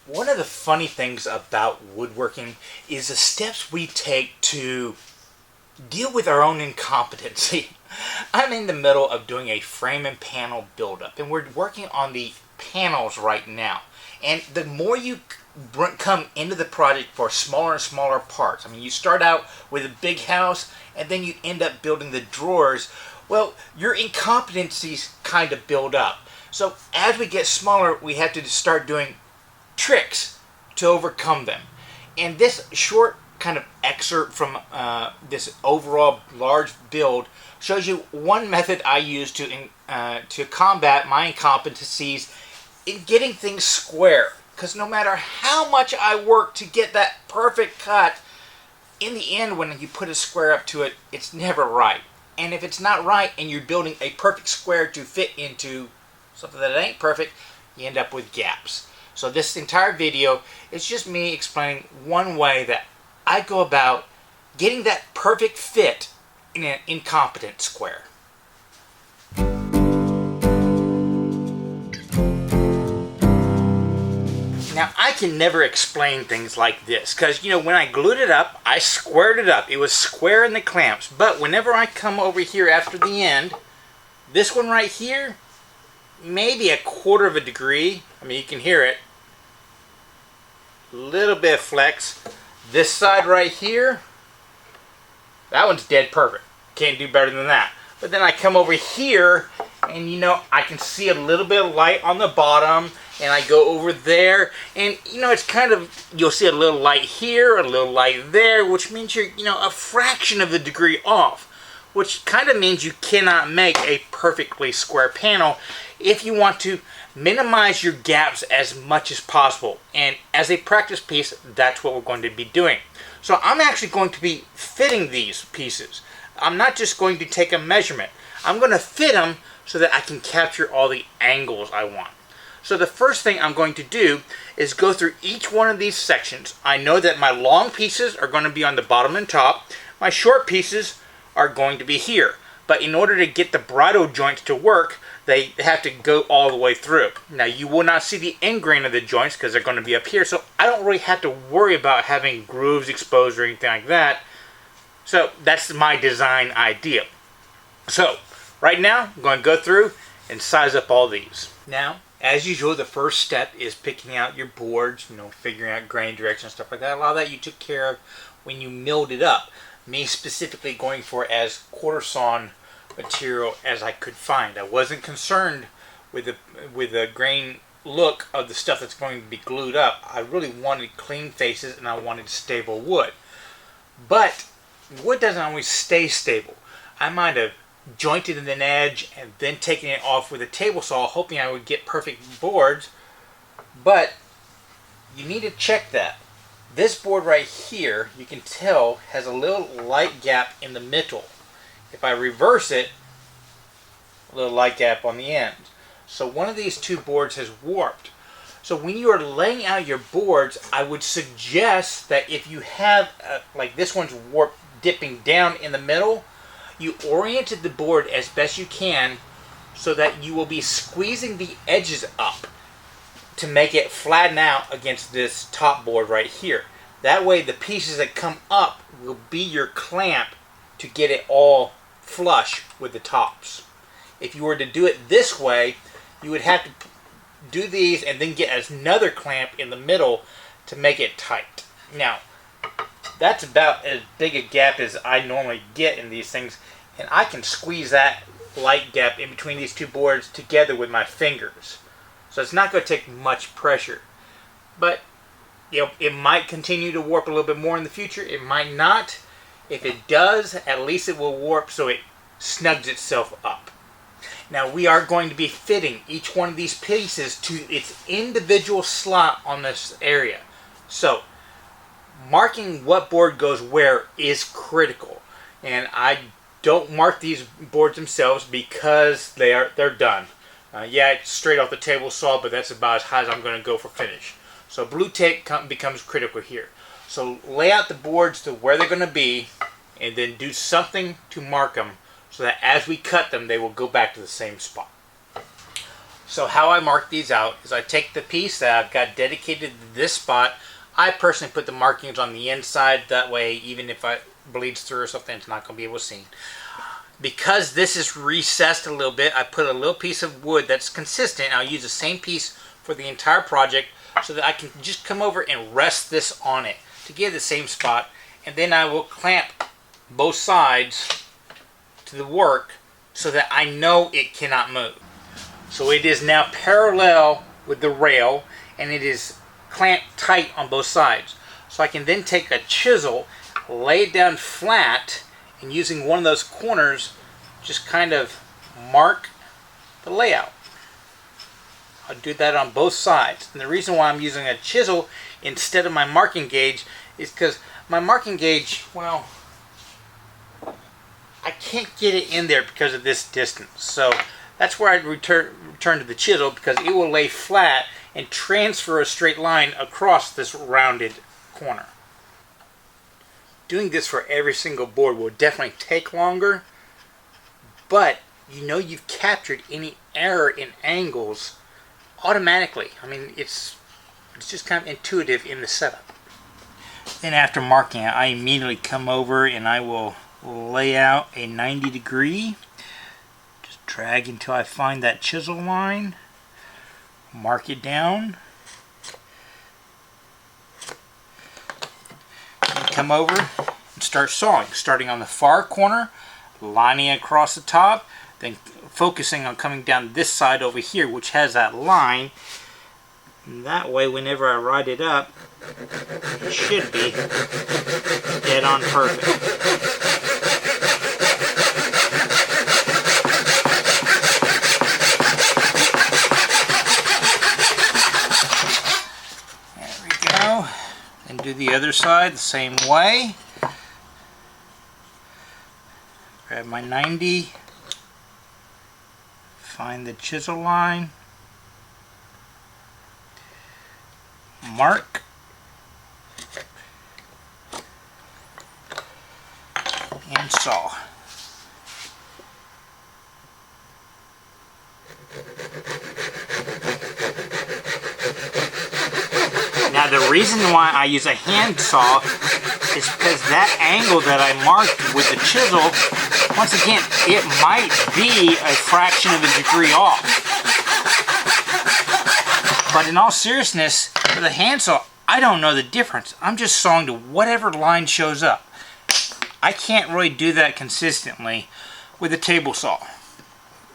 One of the funny things about woodworking is the steps we take to deal with our own incompetency. I'm in the middle of doing a frame and panel buildup, and we're working on the panels right now. And the more you come into the project for smaller and smaller parts, I mean, you start out with a big house, and then you end up building the drawers. Well, your incompetencies kind of build up. So as we get smaller, we have to start doing tricks to overcome them. And this short kind of excerpt from this overall large build shows you one method I use to combat my incompetencies in getting things square. Because no matter how much I work to get that perfect cut, in the end, when you put a square up to it, it's never right. And if it's not right and you're building a perfect square to fit into something that ain't perfect, you end up with gaps. So this entire video is just me explaining one way that I go about getting that perfect fit in an incompetent square. Now, I can never explain things like this because, when I glued it up, I squared it up. It was square in the clamps. But whenever I come over here after the end, this one right here, maybe 1/4 of a degree. I mean, you can hear it. Little bit of flex. This side right here, that one's dead perfect. Can't do better than that. But then I come over here, and I can see a little bit of light on the bottom, and I go over there, and it's kind of, you'll see a little light here, a little light there, which means you're, a fraction of a degree off, which kind of means you cannot make a perfectly square panel if you want to minimize your gaps as much as possible. And as a practice piece, that's what we're going to be doing. So I'm actually going to be fitting these pieces. I'm not just going to take a measurement. I'm going to fit them so that I can capture all the angles I want. So the first thing I'm going to do is go through each one of these sections. I know that my long pieces are going to be on the bottom and top. My short pieces are going to be here. But in order to get the bridle joints to work, they have to go all the way through. Now, you will not see the end grain of the joints because they're going to be up here, so I don't really have to worry about having grooves exposed or anything like that. So that's my design idea. So right now, I'm going to go through and size up all these. Now, as usual, the first step is picking out your boards, figuring out grain direction and stuff like that. A lot of that you took care of when you milled it up. Me specifically going for as quarter sawn material as I could find. I wasn't concerned with the grain look of the stuff that's going to be glued up. I really wanted clean faces and I wanted stable wood. But wood doesn't always stay stable. I might have jointed an edge and then taken it off with a table saw hoping I would get perfect boards, but you need to check that. This board right here, you can tell, has a little light gap in the middle. If I reverse it, a little light gap on the end. So one of these two boards has warped. So when you are laying out your boards, I would suggest that if you have, like this one's warped dipping down in the middle, you oriented the board as best you can so that you will be squeezing the edges up to make it flatten out against this top board right here. That way the pieces that come up will be your clamp to get it all flush with the tops. If you were to do it this way, you would have to do these and then get another clamp in the middle to make it tight. Now, that's about as big a gap as I normally get in these things, and I can squeeze that light gap in between these two boards together with my fingers. So it's not going to take much pressure. But it might continue to warp a little bit more in the future. It might not. If it does, at least it will warp so it snugs itself up. Now we are going to be fitting each one of these pieces to its individual slot on this area. So marking what board goes where is critical. And I don't mark these boards themselves because they're done. Yeah, it's straight off the table saw, but that's about as high as I'm going to go for finish. So blue tape becomes critical here. So lay out the boards to where they're going to be and then do something to mark them so that as we cut them, they will go back to the same spot. So how I mark these out is I take the piece that I've got dedicated to this spot. I personally put the markings on the inside. That way, even if it bleeds through or something, it's not going to be able to see. Because this is recessed a little bit, I put a little piece of wood that's consistent. I'll use the same piece for the entire project so that I can just come over and rest this on it to give the same spot. And then I will clamp both sides to the work so that I know it cannot move. So it is now parallel with the rail and it is clamped tight on both sides. So I can then take a chisel, lay it down flat, and using one of those corners just kind of mark the layout. I'll do that on both sides. And the reason why I'm using a chisel instead of my marking gauge is because my marking gauge, well, I can't get it in there because of this distance. So that's where I return to the chisel, because it will lay flat and transfer a straight line across this rounded corner. Doing this for every single board will definitely take longer, but you know you've captured any error in angles automatically. I mean, it's just kind of intuitive in the setup. Then after marking it, I immediately come over and I will lay out a 90-degree. Just drag until I find that chisel line. Mark it down. And come over and start sawing. Starting on the far corner, lining across the top, then focusing on coming down this side over here, which has that line. And that way, whenever I write it up, it should be dead on perfect. And do the other side the same way. Grab my 90, find the chisel line, mark, and saw. Now the reason why I use a hand saw is because that angle that I marked with the chisel, once again, it might be a fraction of a degree off. But in all seriousness, with a hand saw, I don't know the difference. I'm just sawing to whatever line shows up. I can't really do that consistently with a table saw.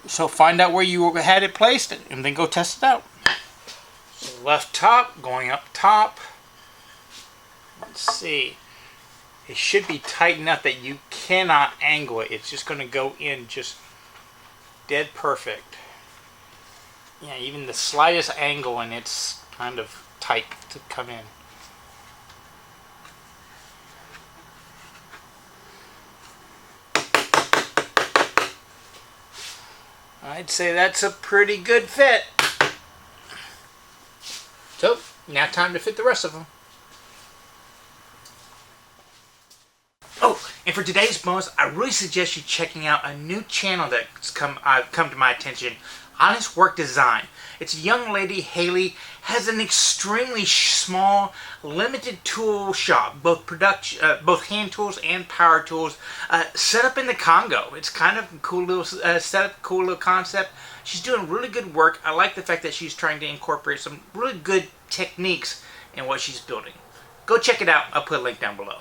So find out where you had it placed and then go test it out. So left top, going up top. Let's see. It should be tight enough that you cannot angle it. It's just going to go in just dead perfect. Yeah, even the slightest angle and it's kind of tight to come in. I'd say that's a pretty good fit. So, now time to fit the rest of them. Oh, and for today's bonus, I really suggest you checking out a new channel that's come to my attention, Honest Work Design. It's a young lady, Haley, has an extremely small, limited tool shop, both hand tools and power tools, set up in the Congo. It's kind of a cool little setup, cool little concept. She's doing really good work. I like the fact that she's trying to incorporate some really good techniques in what she's building. Go check it out. I'll put a link down below.